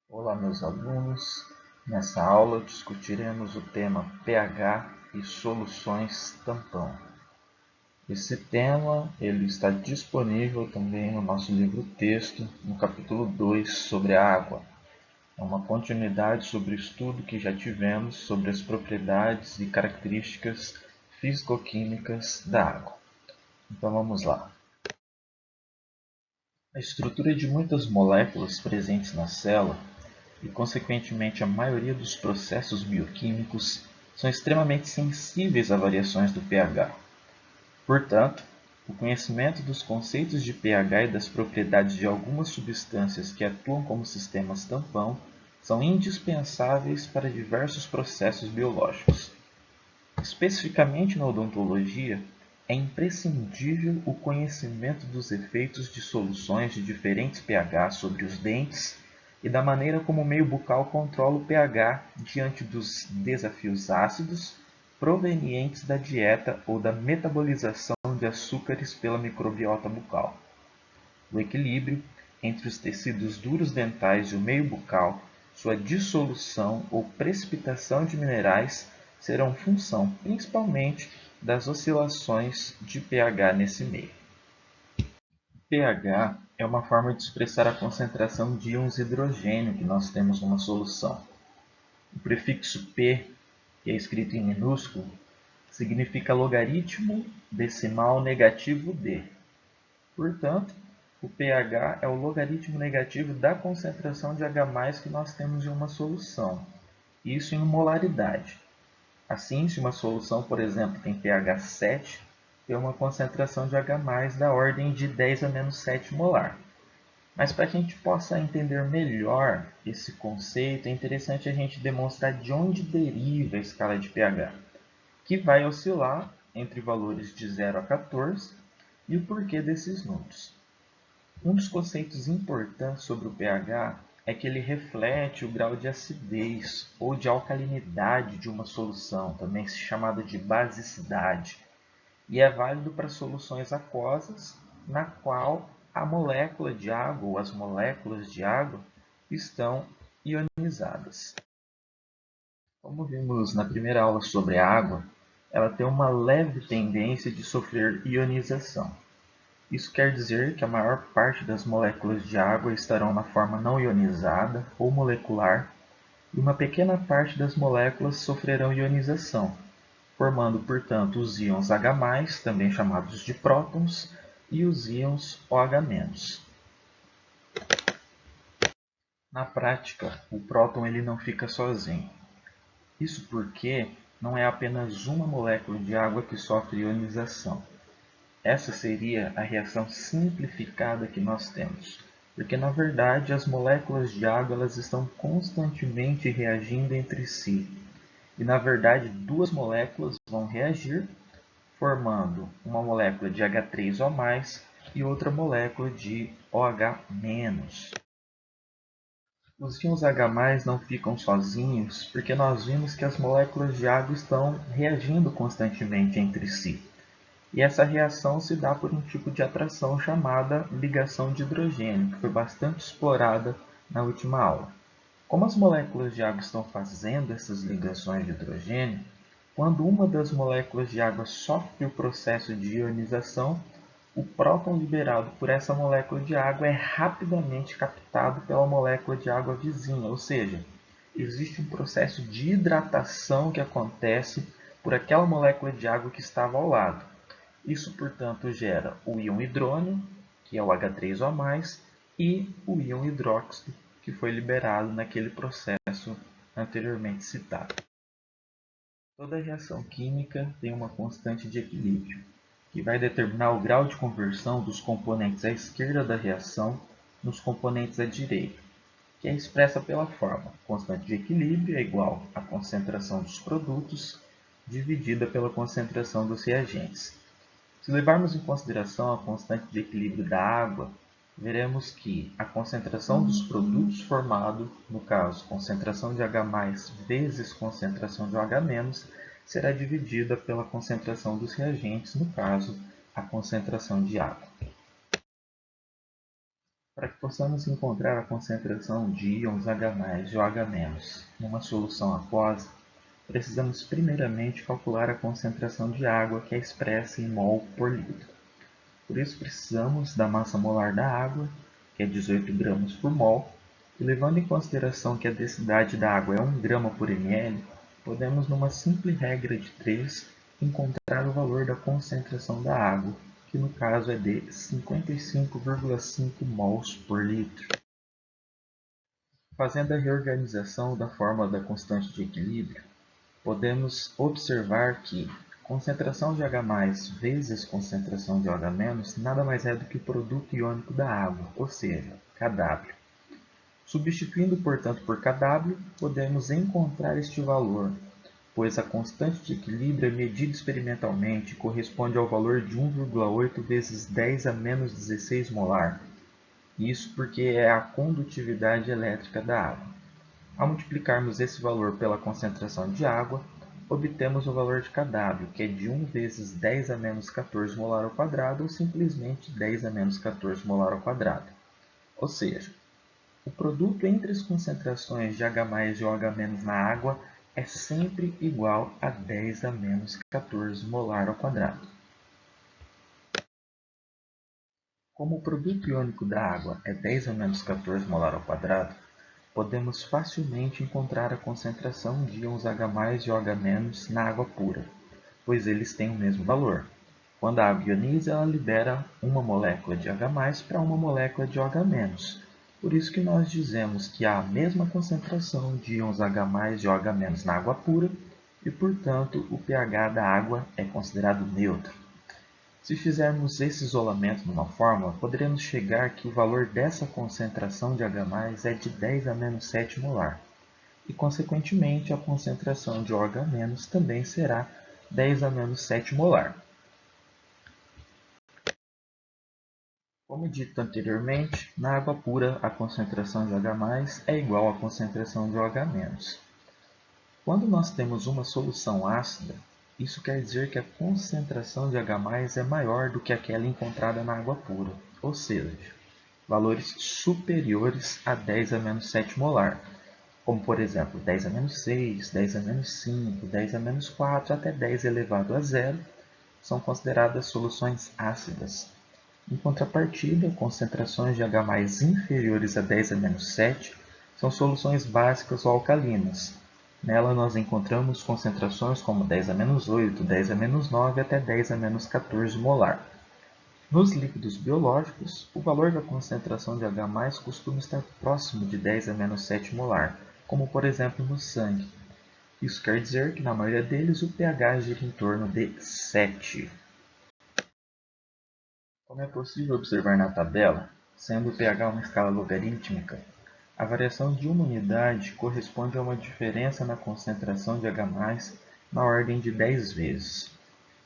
Olá, meus alunos. Nessa aula discutiremos o tema pH e soluções tampão. Esse tema ele está disponível também no nosso livro-texto, no capítulo 2, sobre a água. É uma continuidade sobre o estudo que já tivemos sobre as propriedades e características físico-químicas da água. Então vamos lá. A estrutura de muitas moléculas presentes na célula e, consequentemente, a maioria dos processos bioquímicos são extremamente sensíveis a variações do pH. Portanto, o conhecimento dos conceitos de pH e das propriedades de algumas substâncias que atuam como sistemas tampão são indispensáveis para diversos processos biológicos. Especificamente na odontologia, é imprescindível o conhecimento dos efeitos de soluções de diferentes pH sobre os dentes e da maneira como o meio bucal controla o pH diante dos desafios ácidos provenientes da dieta ou da metabolização de açúcares pela microbiota bucal. O equilíbrio entre os tecidos duros dentais e o meio bucal, sua dissolução ou precipitação de minerais serão função principalmente das oscilações de pH nesse meio. pH é uma forma de expressar a concentração de íons hidrogênio que nós temos numa solução. O prefixo P, que é escrito em minúsculo, significa logaritmo decimal negativo de. Portanto, o pH é o logaritmo negativo da concentração de H+ que nós temos em uma solução, isso em molaridade. Assim, se uma solução, por exemplo, tem pH 7, tem uma concentração de H+ da ordem de 10 a menos 7 molar. Mas para que a gente possa entender melhor esse conceito, é interessante a gente demonstrar de onde deriva a escala de pH, que vai oscilar entre valores de 0 a 14 e o porquê desses números. Um dos conceitos importantes sobre o pH é que ele reflete o grau de acidez ou de alcalinidade de uma solução, também chamada de basicidade, e é válido para soluções aquosas, na qual a molécula de água ou as moléculas de água estão ionizadas. Como vimos na primeira aula sobre a água, ela tem uma leve tendência de sofrer ionização. Isso quer dizer que a maior parte das moléculas de água estarão na forma não ionizada ou molecular, e uma pequena parte das moléculas sofrerão ionização, formando, portanto, os íons H+, também chamados de prótons, e os íons OH-. Na prática, o próton ele não fica sozinho. Isso porque não é apenas uma molécula de água que sofre ionização. Essa seria a reação simplificada que nós temos, porque na verdade as moléculas de água elas estão constantemente reagindo entre si. E na verdade duas moléculas vão reagir, formando uma molécula de H3O+, e outra molécula de OH-. Os íons H+ não ficam sozinhos porque nós vimos que as moléculas de água estão reagindo constantemente entre si. E essa reação se dá por um tipo de atração chamada ligação de hidrogênio, que foi bastante explorada na última aula. Como as moléculas de água estão fazendo essas ligações de hidrogênio, quando uma das moléculas de água sofre o processo de ionização, o próton liberado por essa molécula de água é rapidamente captado pela molécula de água vizinha, ou seja, existe um processo de hidratação que acontece por aquela molécula de água que estava ao lado. Isso, portanto, gera o íon hidrônio, que é o H3O+, e o íon hidróxido, que foi liberado naquele processo anteriormente citado. Toda reação química tem uma constante de equilíbrio, que vai determinar o grau de conversão dos componentes à esquerda da reação nos componentes à direita, que é expressa pela forma constante de equilíbrio é igual à concentração dos produtos dividida pela concentração dos reagentes. Se levarmos em consideração a constante de equilíbrio da água, veremos que a concentração dos produtos formado, no caso, concentração de H+ vezes concentração de OH-, será dividida pela concentração dos reagentes, no caso, a concentração de água. Para que possamos encontrar a concentração de íons H+ e OH- numa solução aquosa, precisamos primeiramente calcular a concentração de água que é expressa em mol por litro. Por isso precisamos da massa molar da água, que é 18 gramas por mol, e levando em consideração que a densidade da água é 1 grama por ml, podemos, numa simples regra de 3, encontrar o valor da concentração da água, que no caso é de 55,5 mols por litro. Fazendo a reorganização da fórmula da constante de equilíbrio, podemos observar que concentração de H+ vezes concentração de OH- nada mais é do que o produto iônico da água, ou seja, Kw. Substituindo, portanto, por Kw, podemos encontrar este valor, pois a constante de equilíbrio é medida experimentalmente e corresponde ao valor de 1,8 vezes 10 a menos 16 molar. Isso porque é a condutividade elétrica da água. Ao multiplicarmos esse valor pela concentração de água, obtemos o valor de Kw, que é de 1 vezes 10 a menos 14 molar ao quadrado, ou simplesmente 10 a menos 14 molar ao quadrado. Ou seja, o produto entre as concentrações de H+ e OH- na água é sempre igual a 10 a menos 14 molar ao quadrado. Como o produto iônico da água é 10 a menos 14 molar ao quadrado, podemos facilmente encontrar a concentração de íons H+ e OH- na água pura, pois eles têm o mesmo valor. Quando a água ioniza, ela libera uma molécula de H+ para uma molécula de OH-. Por isso que nós dizemos que há a mesma concentração de íons H+ e OH- na água pura e, portanto, o pH da água é considerado neutro. Se fizermos esse isolamento numa fórmula, poderemos chegar que o valor dessa concentração de H+ é de 10 a menos 7 molar, e consequentemente a concentração de OH- também será 10 a menos 7 molar. Como dito anteriormente, na água pura a concentração de H+ é igual à concentração de OH-. Quando nós temos uma solução ácida, isso quer dizer que a concentração de H+ é maior do que aquela encontrada na água pura, ou seja, valores superiores a 10 a menos 7 molar, como por exemplo 10 a menos 6, 10 a menos 5, 10 a menos 4 até 10 elevado a zero, são consideradas soluções ácidas. Em contrapartida, concentrações de H+ inferiores a 10 a menos 7 são soluções básicas ou alcalinas. Nela nós encontramos concentrações como 10 a menos 8, 10 a menos 9 até 10 a menos 14 molar. Nos líquidos biológicos, o valor da concentração de H+ costuma estar próximo de 10 a menos 7 molar, como por exemplo no sangue. Isso quer dizer que na maioria deles o pH gira em torno de 7. Como é possível observar na tabela, sendo o pH uma escala logarítmica, a variação de uma unidade corresponde a uma diferença na concentração de H+ na ordem de 10 vezes.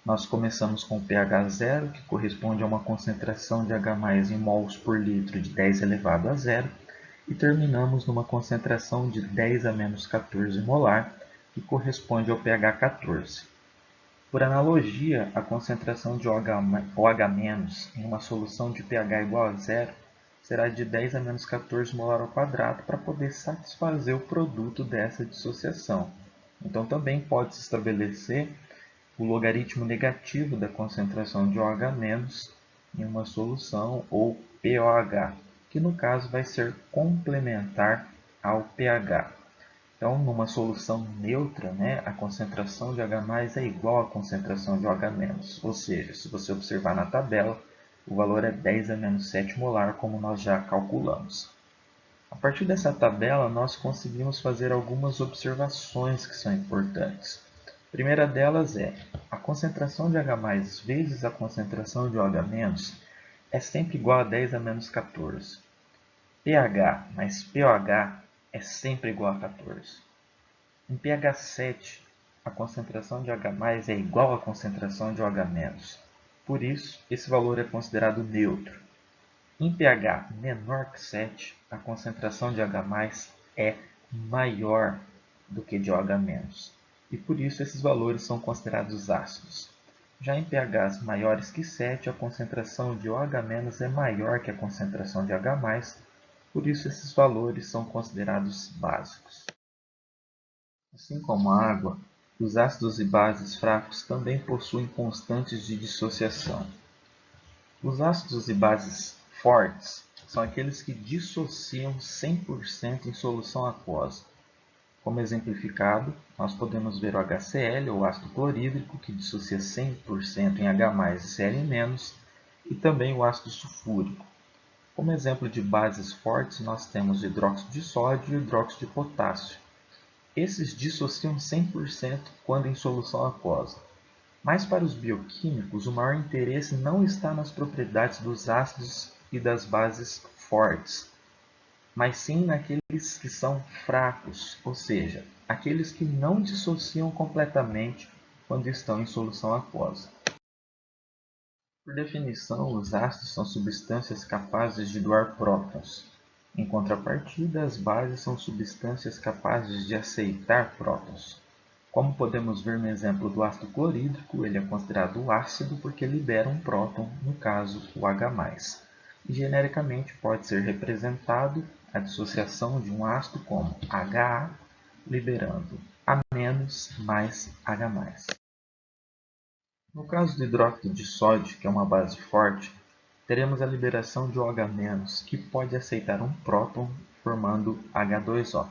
Nós começamos com o pH 0, que corresponde a uma concentração de H+ em mols por litro de 10 elevado a zero, e terminamos numa concentração de 10 a menos 14 molar, que corresponde ao pH 14. Por analogia, a concentração de OH- em uma solução de pH igual a zero será de 10 a menos 14 molar ao quadrado para poder satisfazer o produto dessa dissociação. Então também pode-se estabelecer o logaritmo negativo da concentração de OH- em uma solução, ou POH, que no caso vai ser complementar ao pH. Então, numa solução neutra, a concentração de H+ é igual à concentração de OH-, ou seja, se você observar na tabela, o valor é 10 a menos 7 molar, como nós já calculamos. A partir dessa tabela, nós conseguimos fazer algumas observações que são importantes. A primeira delas é, a concentração de H+ vezes a concentração de OH- é sempre igual a 10 a menos 14. pH mais pOH é sempre igual a 14. Em pH 7, a concentração de H+ é igual à concentração de OH-. Por isso, esse valor é considerado neutro. Em pH menor que 7, a concentração de H+ é maior do que de OH-. E por isso esses valores são considerados ácidos. Já em pHs maiores que 7, a concentração de OH- é maior que a concentração de H+, por isso esses valores são considerados básicos. Assim como a água, os ácidos e bases fracos também possuem constantes de dissociação. Os ácidos e bases fortes são aqueles que dissociam 100% em solução aquosa. Como exemplificado, nós podemos ver o HCl, ou ácido clorídrico, que dissocia 100% em H+ e Cl-, e também o ácido sulfúrico. Como exemplo de bases fortes, nós temos o hidróxido de sódio e o hidróxido de potássio. Esses dissociam 100% quando em solução aquosa. Mas para os bioquímicos, o maior interesse não está nas propriedades dos ácidos e das bases fortes, mas sim naqueles que são fracos, ou seja, aqueles que não dissociam completamente quando estão em solução aquosa. Por definição, os ácidos são substâncias capazes de doar prótons. Em contrapartida, as bases são substâncias capazes de aceitar prótons. Como podemos ver no exemplo do ácido clorídrico, ele é considerado ácido porque libera um próton, no caso o H+. E genericamente pode ser representado a dissociação de um ácido como HA, liberando A- mais H+. No caso do hidróxido de sódio, que é uma base forte, teremos a liberação de OH-, que pode aceitar um próton, formando H2O.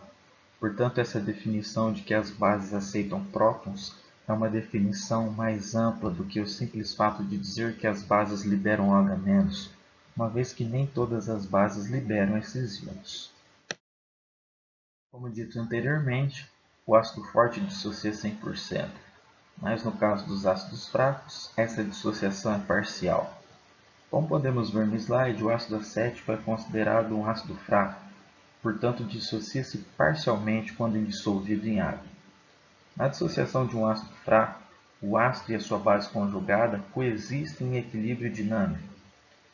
Portanto, essa definição de que as bases aceitam prótons é uma definição mais ampla do que o simples fato de dizer que as bases liberam OH-, uma vez que nem todas as bases liberam esses íons. Como dito anteriormente, o ácido forte dissocia 100%, mas no caso dos ácidos fracos, essa dissociação é parcial. Como podemos ver no slide, o ácido acético é considerado um ácido fraco, portanto dissocia-se parcialmente quando dissolvido em água. Na dissociação de um ácido fraco, o ácido e a sua base conjugada coexistem em equilíbrio dinâmico.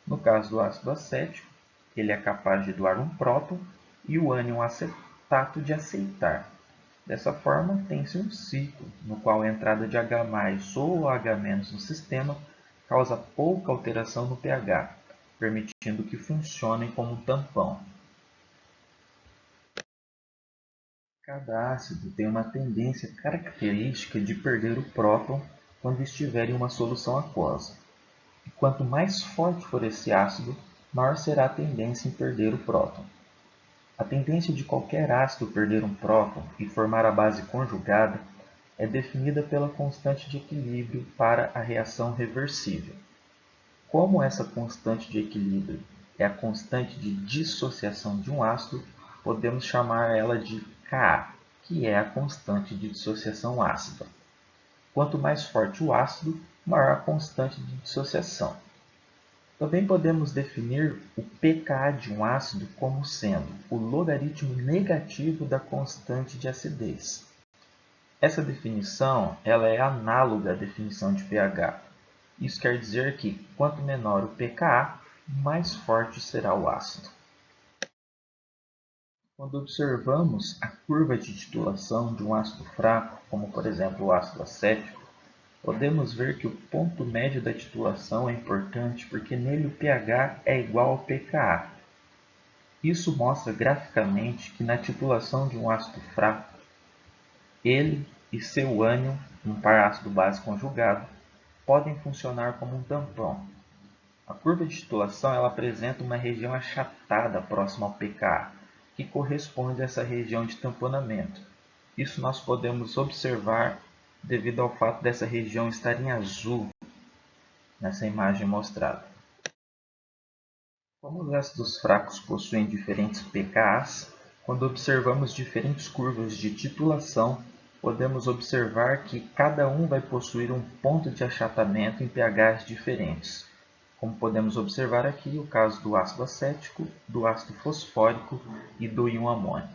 No caso do ácido acético, ele é capaz de doar um próton e o ânion acetato de aceitar. Dessa forma, tem-se um ciclo no qual a entrada de H+ ou H- no sistema causa pouca alteração no pH, permitindo que funcionem como tampão. Cada ácido tem uma tendência característica de perder o próton quando estiver em uma solução aquosa. E quanto mais forte for esse ácido, maior será a tendência em perder o próton. A tendência de qualquer ácido perder um próton e formar a base conjugada é definida pela constante de equilíbrio para a reação reversível. Como essa constante de equilíbrio é a constante de dissociação de um ácido, podemos chamar ela de Ka, que é a constante de dissociação ácida. Quanto mais forte o ácido, maior a constante de dissociação. Também podemos definir o pKa de um ácido como sendo o logaritmo negativo da constante de acidez. Essa definição ela é análoga à definição de pH. Isso quer dizer que, quanto menor o pKa, mais forte será o ácido. Quando observamos a curva de titulação de um ácido fraco, como por exemplo o ácido acético, podemos ver que o ponto médio da titulação é importante porque nele o pH é igual ao pKa. Isso mostra graficamente que na titulação de um ácido fraco, ele e seu ânion, um par ácido-base conjugado, podem funcionar como um tampão. A curva de titulação ela apresenta uma região achatada próxima ao pKa, que corresponde a essa região de tamponamento. Isso nós podemos observar devido ao fato dessa região estar em azul nessa imagem mostrada. Como os ácidos fracos possuem diferentes pKas, quando observamos diferentes curvas de titulação, podemos observar que cada um vai possuir um ponto de achatamento em pHs diferentes. Como podemos observar aqui o caso do ácido acético, do ácido fosfórico e do íon amônio.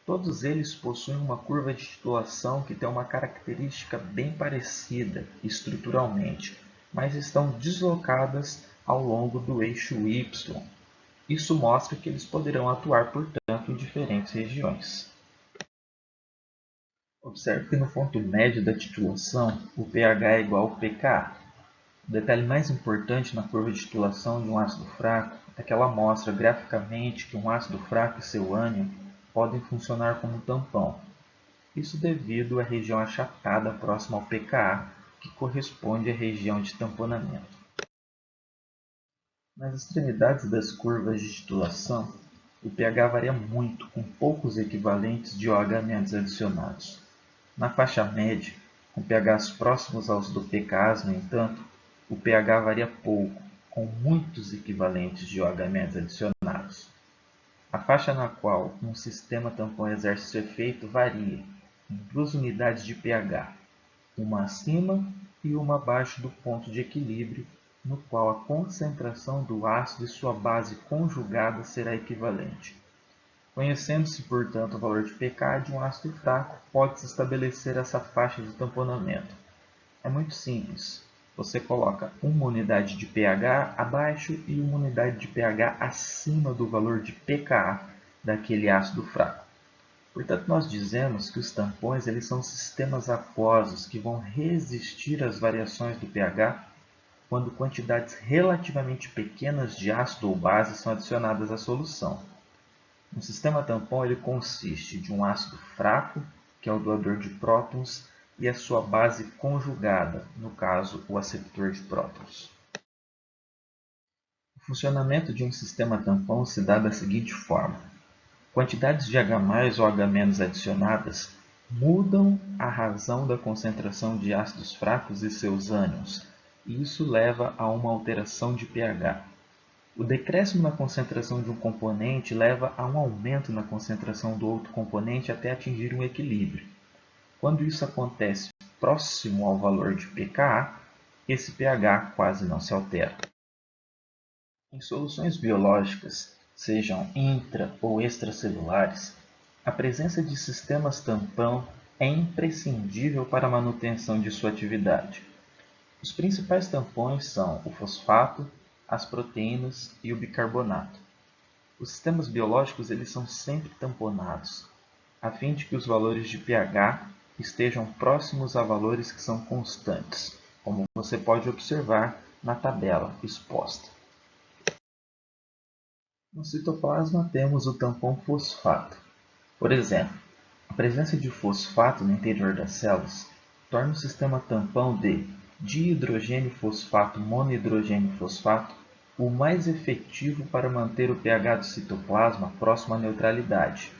Todos eles possuem uma curva de titulação que tem uma característica bem parecida estruturalmente, mas estão deslocadas ao longo do eixo Y. Isso mostra que eles poderão atuar, portanto, em diferentes regiões. Observe que no ponto médio da titulação, o pH é igual ao pKa. O detalhe mais importante na curva de titulação de um ácido fraco é que ela mostra graficamente que um ácido fraco e seu ânion podem funcionar como tampão. Isso devido à região achatada próxima ao pKa, que corresponde à região de tamponamento. Nas extremidades das curvas de titulação, o pH varia muito, com poucos equivalentes de OH- adicionados. Na faixa média, com pHs próximos aos do pKa, no entanto, o pH varia pouco, com muitos equivalentes de OH- adicionados. A faixa na qual um sistema tampão exerce seu efeito varia em 2 unidades de pH, uma acima e uma abaixo do ponto de equilíbrio, no qual a concentração do ácido e sua base conjugada será equivalente. Conhecendo-se, portanto, o valor de pK de um ácido fraco, pode-se estabelecer essa faixa de tamponamento. É muito simples. Você coloca uma unidade de pH abaixo e uma unidade de pH acima do valor de pKa daquele ácido fraco. Portanto, nós dizemos que os tampões eles são sistemas aquosos que vão resistir às variações do pH quando quantidades relativamente pequenas de ácido ou base são adicionadas à solução. Um sistema tampão ele consiste de um ácido fraco, que é o doador de prótons, e a sua base conjugada, no caso, o aceptor de prótons. O funcionamento de um sistema tampão se dá da seguinte forma. Quantidades de H+ ou H- adicionadas mudam a razão da concentração de ácidos fracos e seus ânions, e isso leva a uma alteração de pH. O decréscimo na concentração de um componente leva a um aumento na concentração do outro componente até atingir um equilíbrio. Quando isso acontece próximo ao valor de pKa, esse pH quase não se altera. Em soluções biológicas, sejam intra- ou extracelulares, a presença de sistemas tampão é imprescindível para a manutenção de sua atividade. Os principais tampões são o fosfato, as proteínas e o bicarbonato. Os sistemas biológicos eles são sempre tamponados, a fim de que os valores de pH estejam próximos a valores que são constantes, como você pode observar na tabela exposta. No citoplasma temos o tampão fosfato. Por exemplo, a presença de fosfato no interior das células torna o sistema tampão de dihidrogênio fosfato monohidrogênio fosfato o mais efetivo para manter o pH do citoplasma próximo à neutralidade,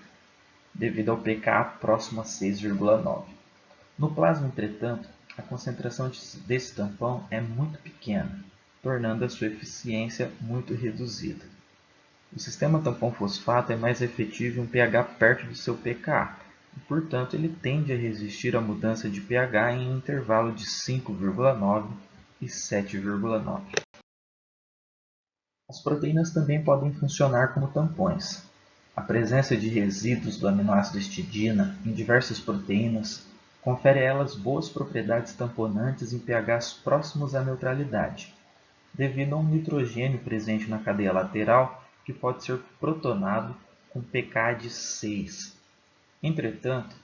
devido ao pKa próximo a 6,9. No plasma, entretanto, a concentração desse tampão é muito pequena, tornando a sua eficiência muito reduzida. O sistema tampão fosfato é mais efetivo em um pH perto do seu pKa, e, portanto, ele tende a resistir à mudança de pH em um intervalo de 5,9 e 7,9. As proteínas também podem funcionar como tampões. A presença de resíduos do aminoácido histidina em diversas proteínas confere a elas boas propriedades tamponantes em pHs próximos à neutralidade, devido a um nitrogênio presente na cadeia lateral que pode ser protonado com pK de 6. Entretanto,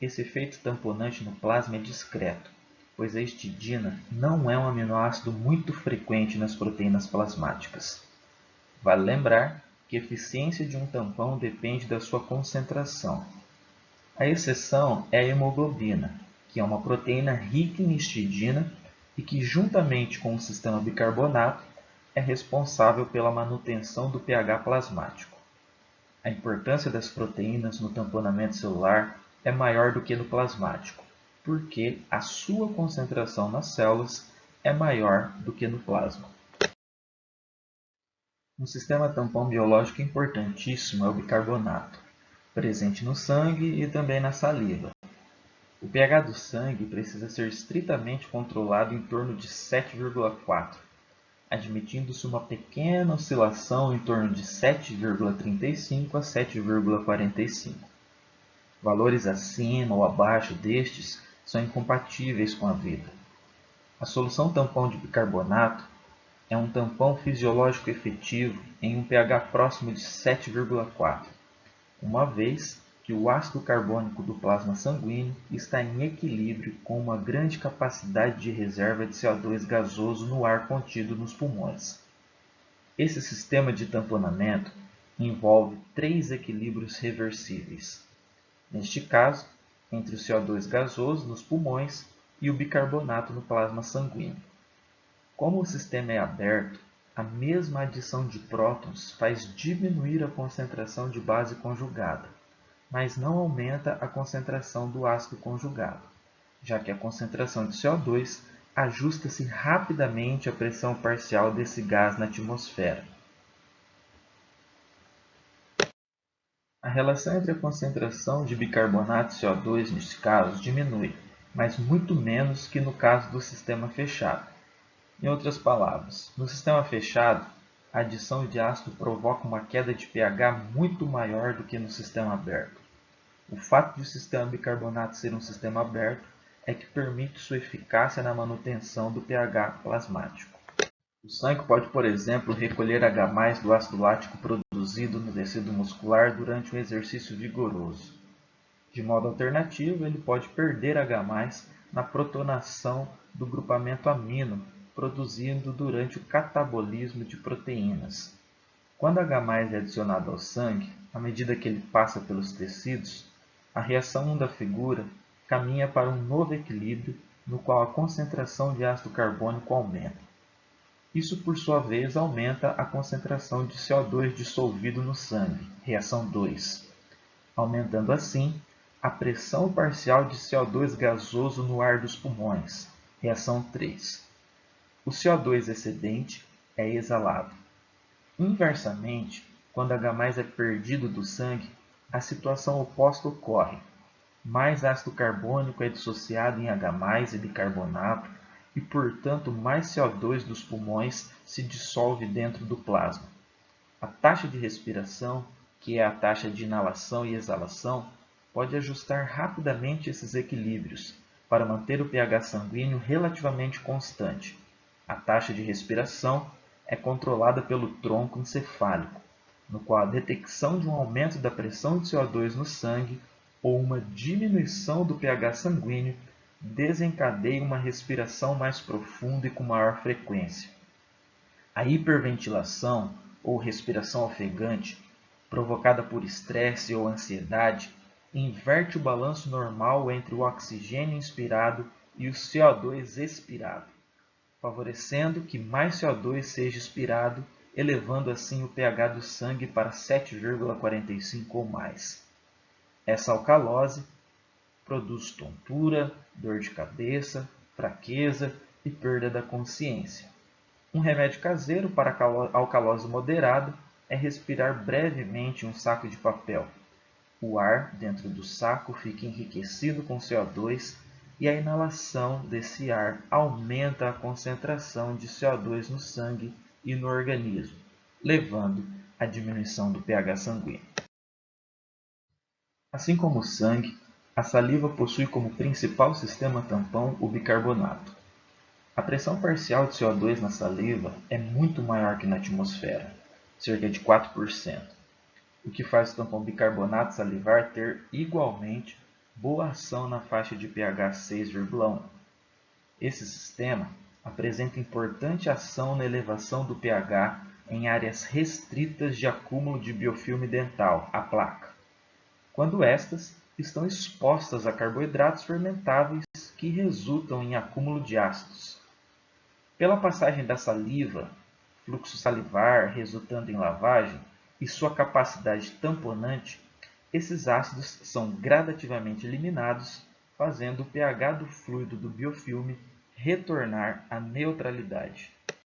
esse efeito tamponante no plasma é discreto, pois a histidina não é um aminoácido muito frequente nas proteínas plasmáticas. Vale lembrar que a eficiência de um tampão depende da sua concentração. A exceção é a hemoglobina, que é uma proteína rica em histidina e que, juntamente com o sistema bicarbonato, é responsável pela manutenção do pH plasmático. A importância das proteínas no tamponamento celular é maior do que no plasmático, porque a sua concentração nas células é maior do que no plasma. Um sistema tampão biológico importantíssimo é o bicarbonato, presente no sangue e também na saliva. O pH do sangue precisa ser estritamente controlado em torno de 7,4, admitindo-se uma pequena oscilação em torno de 7,35 a 7,45. Valores acima ou abaixo destes são incompatíveis com a vida. A solução tampão de bicarbonato é um tampão fisiológico efetivo em um pH próximo de 7,4, uma vez que o ácido carbônico do plasma sanguíneo está em equilíbrio com uma grande capacidade de reserva de CO2 gasoso no ar contido nos pulmões. Esse sistema de tamponamento envolve três equilíbrios reversíveis. Neste caso, entre o CO2 gasoso nos pulmões e o bicarbonato no plasma sanguíneo. Como o sistema é aberto, a mesma adição de prótons faz diminuir a concentração de base conjugada, mas não aumenta a concentração do ácido conjugado, já que a concentração de CO2 ajusta-se rapidamente à pressão parcial desse gás na atmosfera. A relação entre a concentração de bicarbonato e CO2 neste caso diminui, mas muito menos que no caso do sistema fechado. Em outras palavras, no sistema fechado, a adição de ácido provoca uma queda de pH muito maior do que no sistema aberto. O fato de o sistema bicarbonato ser um sistema aberto é que permite sua eficácia na manutenção do pH plasmático. O sangue pode, por exemplo, recolher H+ do ácido lático produzido no tecido muscular durante um exercício vigoroso. De modo alternativo, ele pode perder H+ na protonação do grupamento amino produzido durante o catabolismo de proteínas. Quando H+ é adicionado ao sangue, à medida que ele passa pelos tecidos, a reação 1 da figura caminha para um novo equilíbrio no qual a concentração de ácido carbônico aumenta. Isso, por sua vez, aumenta a concentração de CO2 dissolvido no sangue, reação 2, aumentando assim a pressão parcial de CO2 gasoso no ar dos pulmões, reação 3. O CO2 excedente é exalado. Inversamente, quando H+ é perdido do sangue, a situação oposta ocorre. Mais ácido carbônico é dissociado em H+ e bicarbonato e, portanto, mais CO2 dos pulmões se dissolve dentro do plasma. A taxa de respiração, que é a taxa de inalação e exalação, pode ajustar rapidamente esses equilíbrios para manter o pH sanguíneo relativamente constante. A taxa de respiração é controlada pelo tronco encefálico, no qual a detecção de um aumento da pressão de CO2 no sangue ou uma diminuição do pH sanguíneo desencadeia uma respiração mais profunda e com maior frequência. A hiperventilação ou respiração ofegante, provocada por estresse ou ansiedade, inverte o balanço normal entre o oxigênio inspirado e o CO2 expirado, favorecendo que mais CO2 seja expirado, elevando assim o pH do sangue para 7,45 ou mais. Essa alcalose produz tontura, dor de cabeça, fraqueza e perda da consciência. Um remédio caseiro para alcalose moderada é respirar brevemente um saco de papel. O ar dentro do saco fica enriquecido com CO2 e a inalação desse ar aumenta a concentração de CO2 no sangue e no organismo, levando à diminuição do pH sanguíneo. Assim como o sangue, a saliva possui como principal sistema tampão o bicarbonato. A pressão parcial de CO2 na saliva é muito maior que na atmosfera, cerca de 4%, o que faz o tampão bicarbonato salivar ter, igualmente, boa ação na faixa de pH 6,1. Esse sistema apresenta importante ação na elevação do pH em áreas restritas de acúmulo de biofilme dental, a placa, quando estas estão expostas a carboidratos fermentáveis que resultam em acúmulo de ácidos. Pela passagem da saliva, fluxo salivar resultando em lavagem e sua capacidade tamponante, esses ácidos são gradativamente eliminados, fazendo o pH do fluido do biofilme retornar à neutralidade.